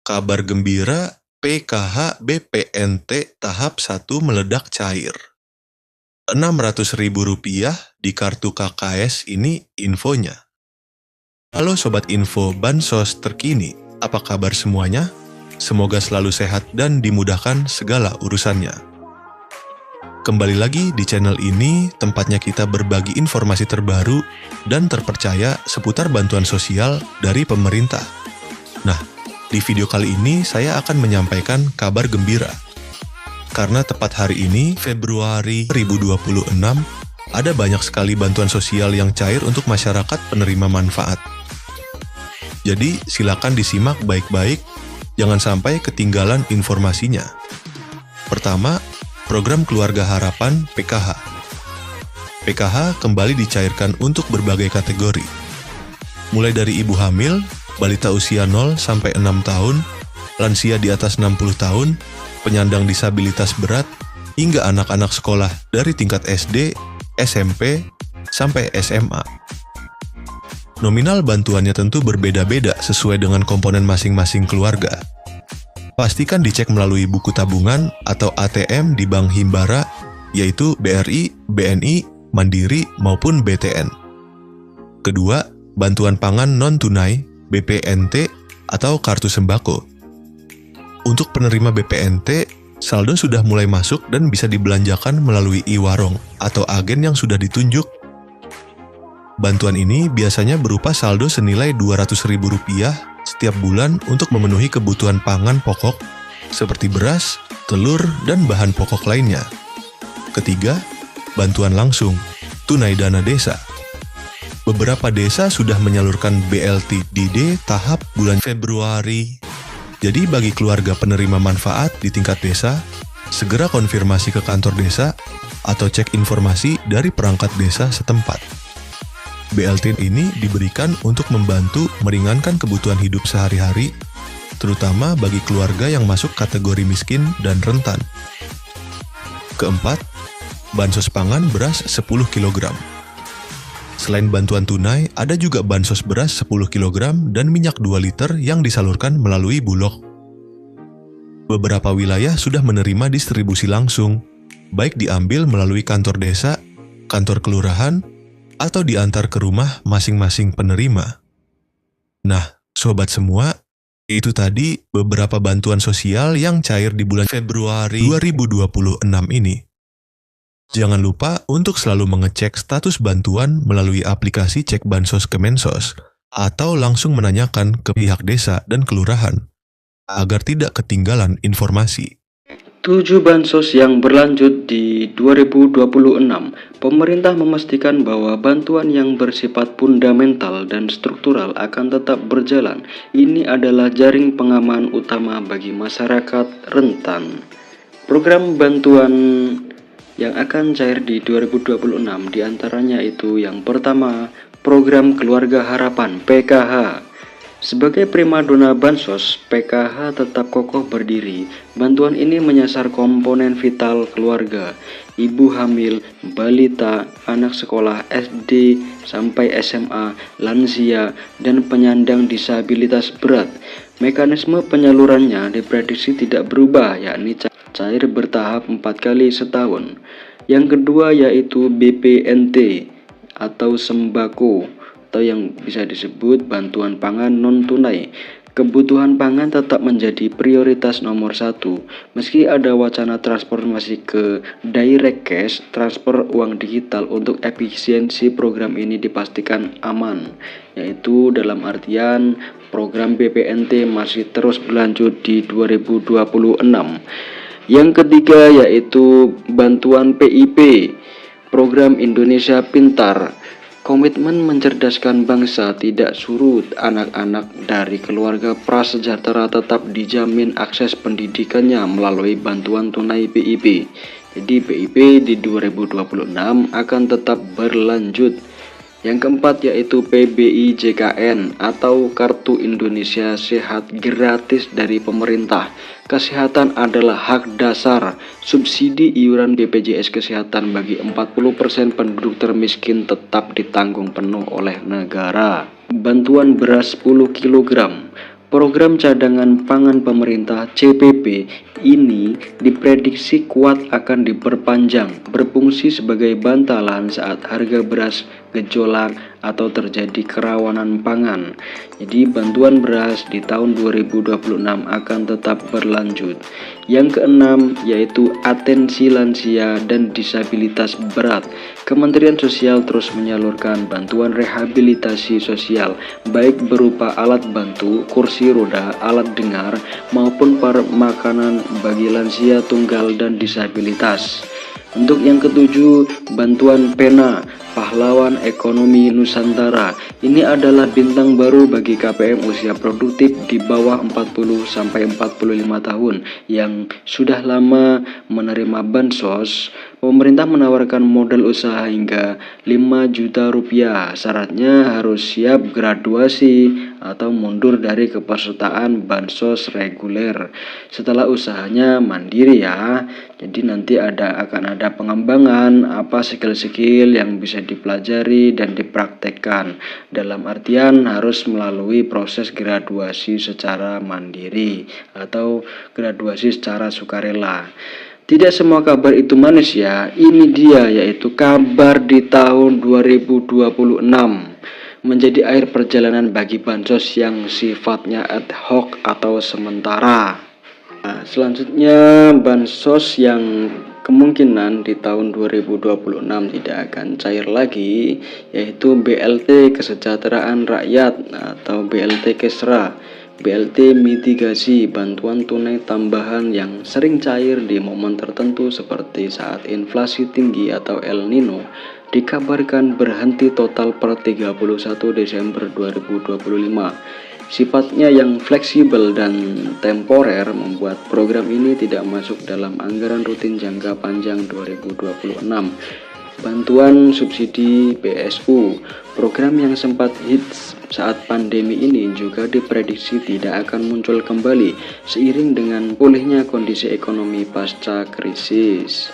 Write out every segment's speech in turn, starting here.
Kabar gembira, PKH BPNT tahap 1 meledak cair. Rp600.000 di kartu KKS ini infonya. Halo Sobat Info Bansos terkini, apa kabar semuanya? Semoga selalu sehat dan dimudahkan segala urusannya. Kembali lagi di channel ini, tempatnya kita berbagi informasi terbaru dan terpercaya seputar bantuan sosial dari pemerintah. Nah, di video kali ini saya akan menyampaikan kabar gembira. Karena tepat hari ini, Februari 2026, ada banyak sekali bantuan sosial yang cair untuk masyarakat penerima manfaat. Jadi, silakan disimak baik-baik, jangan sampai ketinggalan informasinya. Pertama, Program Keluarga Harapan PKH. PKH kembali dicairkan untuk berbagai kategori. Mulai dari ibu hamil, balita usia 0 sampai 6 tahun, lansia di atas 60 tahun, penyandang disabilitas berat, hingga anak-anak sekolah dari tingkat SD, SMP, sampai SMA. Nominal bantuannya tentu berbeda-beda sesuai dengan komponen masing-masing keluarga. Pastikan dicek melalui buku tabungan atau ATM di Bank Himbara, yaitu BRI, BNI, Mandiri, maupun BTN. Kedua, bantuan pangan non-tunai, BPNT, atau kartu sembako. Untuk penerima BPNT, saldo sudah mulai masuk dan bisa dibelanjakan melalui e-warung atau agen yang sudah ditunjuk. Bantuan ini biasanya berupa saldo senilai Rp200.000 setiap bulan untuk memenuhi kebutuhan pangan pokok seperti beras, telur, dan bahan pokok lainnya. Ketiga, bantuan langsung, tunai dana desa. Beberapa desa sudah menyalurkan BLTDD tahap bulan Februari. Jadi bagi keluarga penerima manfaat di tingkat desa, segera konfirmasi ke kantor desa atau cek informasi dari perangkat desa setempat. BLT ini diberikan untuk membantu meringankan kebutuhan hidup sehari-hari, terutama bagi keluarga yang masuk kategori miskin dan rentan. Keempat, bansos pangan beras 10 kg. Selain bantuan tunai, ada juga bansos beras 10 kg dan minyak 2 liter yang disalurkan melalui Bulog. Beberapa wilayah sudah menerima distribusi langsung, baik diambil melalui kantor desa, kantor kelurahan, atau diantar ke rumah masing-masing penerima. Nah, sobat semua, itu tadi beberapa bantuan sosial yang cair di bulan Februari 2026 ini. Jangan lupa untuk selalu mengecek status bantuan melalui aplikasi Cek Bansos Kemensos atau langsung menanyakan ke pihak desa dan kelurahan agar tidak ketinggalan informasi. 7 bansos yang berlanjut di 2026, pemerintah memastikan bahwa bantuan yang bersifat fundamental dan struktural akan tetap berjalan. Ini adalah jaring pengaman utama bagi masyarakat rentan. Program bantuan yang akan cair di 2026 diantaranya itu yang pertama, Program Keluarga Harapan PKH. Sebagai primadona bansos, PKH tetap kokoh berdiri. Bantuan ini menyasar komponen vital keluarga, ibu hamil, balita, anak sekolah SD sampai SMA, lansia, dan penyandang disabilitas berat. Mekanisme penyalurannya diprediksi tidak berubah, yakni cair bertahap 4 kali setahun. Yang kedua yaitu BPNT atau sembako, atau yang bisa disebut bantuan pangan non-tunai. Kebutuhan pangan tetap menjadi prioritas nomor 1. Meski ada wacana transformasi ke direct cash, transfer uang digital untuk efisiensi program ini dipastikan aman, yaitu dalam artian program BPNT masih terus berlanjut di 2026. Yang ketiga yaitu bantuan PIP, Program Indonesia Pintar. Komitmen mencerdaskan bangsa tidak surut. Anak-anak dari keluarga prasejahtera tetap dijamin akses pendidikannya melalui bantuan tunai PIP. Jadi PIP di 2026 akan tetap berlanjut. Yang keempat yaitu PBI JKN atau Kartu Indonesia Sehat gratis dari pemerintah. Kesehatan adalah hak dasar. Subsidi iuran BPJS Kesehatan bagi 40% penduduk termiskin tetap ditanggung penuh oleh negara. Bantuan beras 10 kg. Program cadangan pangan pemerintah CPP ini diprediksi kuat akan diperpanjang, berfungsi sebagai bantalan saat harga beras gejolak atau terjadi kerawanan pangan. Jadi bantuan beras di tahun 2026 akan tetap berlanjut. Yang keenam yaitu atensi lansia dan disabilitas berat. Kementerian Sosial terus menyalurkan bantuan rehabilitasi sosial baik berupa alat bantu, kursi roda, alat dengar maupun makanan bagi lansia tunggal dan disabilitas. Untuk yang ketujuh, bantuan pena pahlawan ekonomi Nusantara. Ini adalah bintang baru bagi KPM usia produktif di bawah 40 sampai 45 tahun yang sudah lama menerima bansos. Pemerintah menawarkan modal usaha hingga 5 juta rupiah. Syaratnya harus siap graduasi atau mundur dari kepesertaan bansos reguler. Setelah usahanya mandiri ya. Jadi nanti akan ada pengembangan apa skill-skill yang bisa dipelajari dan dipraktekkan. Dalam artian harus melalui proses graduasi secara mandiri atau graduasi secara sukarela. Tidak semua kabar itu manis ya. Ini dia yaitu kabar di tahun 2026 menjadi akhir perjalanan bagi bansos yang sifatnya ad hoc atau sementara. Nah, selanjutnya bansos yang kemungkinan di tahun 2026 tidak akan cair lagi yaitu BLT Kesejahteraan Rakyat atau BLT Kesra. BLT mitigasi bantuan tunai tambahan yang sering cair di momen tertentu seperti saat inflasi tinggi atau El Nino dikabarkan berhenti total per 31 Desember 2025. Sifatnya yang fleksibel dan temporer membuat program ini tidak masuk dalam anggaran rutin jangka panjang 2026. Bantuan subsidi BSU, program yang sempat hits saat pandemi ini juga diprediksi tidak akan muncul kembali seiring dengan pulihnya kondisi ekonomi pasca krisis.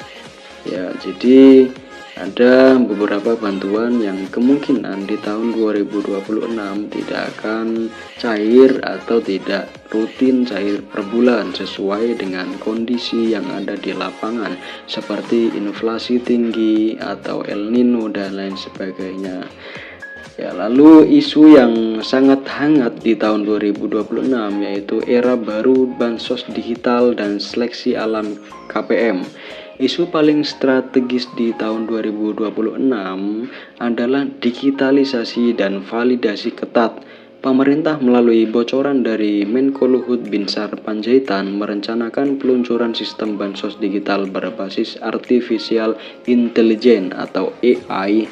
Ya, jadi ada beberapa bantuan yang kemungkinan di tahun 2026 tidak akan cair atau tidak rutin cair per bulan sesuai dengan kondisi yang ada di lapangan seperti inflasi tinggi atau El Nino dan lain sebagainya. Ya, lalu isu yang sangat hangat di tahun 2026 yaitu era baru bansos digital dan seleksi alam KPM. Isu paling strategis di tahun 2026 adalah digitalisasi dan validasi ketat. Pemerintah melalui bocoran dari Menko Luhut Binsar Panjaitan merencanakan peluncuran sistem bansos digital berbasis artificial intelligence atau AI.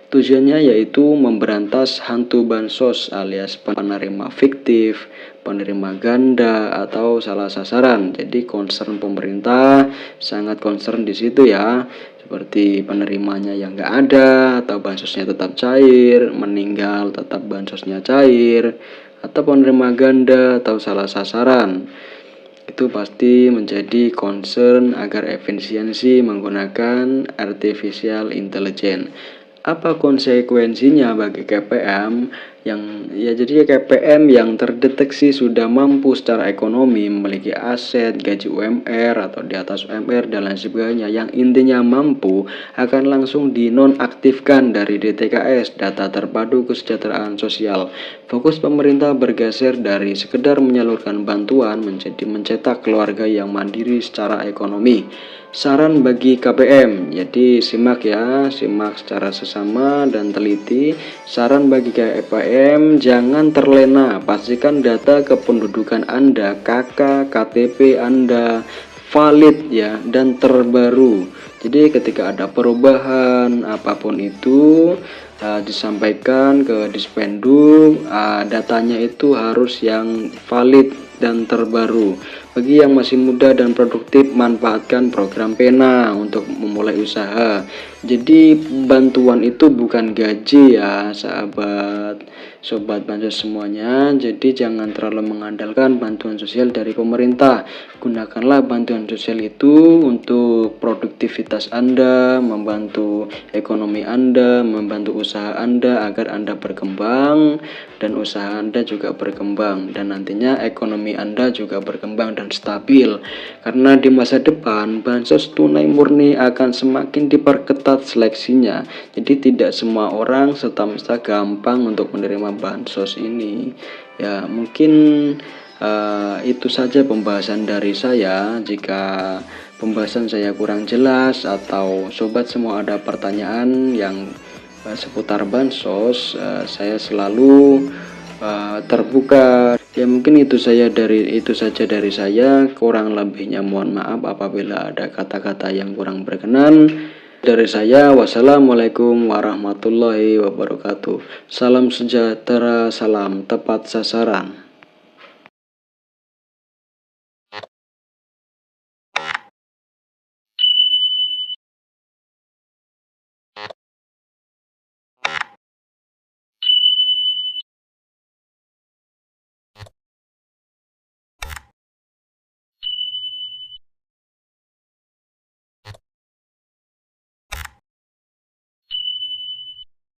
Tujuannya yaitu memberantas hantu bansos alias penerima fiktif, penerima ganda atau salah sasaran. Jadi concern pemerintah sangat concern di situ ya. Seperti penerimanya yang nggak ada atau bansosnya tetap cair, meninggal tetap bansosnya cair, atau penerima ganda atau salah sasaran. Itu pasti menjadi concern agar efisiensi menggunakan artificial intelligence. Apa konsekuensinya bagi KPM jadi KPM yang terdeteksi sudah mampu secara ekonomi, memiliki aset, gaji UMR atau di atas UMR dan lain sebagainya, yang intinya mampu akan langsung dinonaktifkan dari DTKS, data terpadu kesejahteraan sosial. Fokus pemerintah bergeser dari sekedar menyalurkan bantuan menjadi mencetak keluarga yang mandiri secara ekonomi. Saran bagi KPM, jadi simak secara sesama dan teliti. Saran bagi KPM, jangan terlena, pastikan data kependudukan Anda, KK, KTP Anda valid ya dan terbaru. Jadi ketika ada perubahan apapun itu disampaikan ke Dispenduk, datanya itu harus yang valid dan terbaru. Bagi yang masih muda dan produktif, manfaatkan program Pena untuk memulai usaha. Jadi bantuan itu bukan gaji ya sobat bansos semuanya. Jadi jangan terlalu mengandalkan bantuan sosial dari pemerintah. Gunakanlah bantuan sosial itu untuk produktivitas Anda, membantu ekonomi Anda, membantu usaha Anda agar Anda berkembang dan usaha Anda juga berkembang, dan nantinya ekonomi Anda juga berkembang dan stabil. Karena di masa depan bansos tunai murni akan semakin diperketat seleksinya. Jadi tidak semua orang serta-merta gampang untuk menerima bansos ini. Ya, mungkin itu saja pembahasan dari saya. Jika pembahasan saya kurang jelas atau sobat semua ada pertanyaan yang seputar bansos, saya selalu terbuka. Ya mungkin itu saja dari saya. Kurang lebihnya mohon maaf apabila ada kata-kata yang kurang berkenan. Dari saya, wassalamualaikum warahmatullahi wabarakatuh. Salam sejahtera, salam tepat sasaran.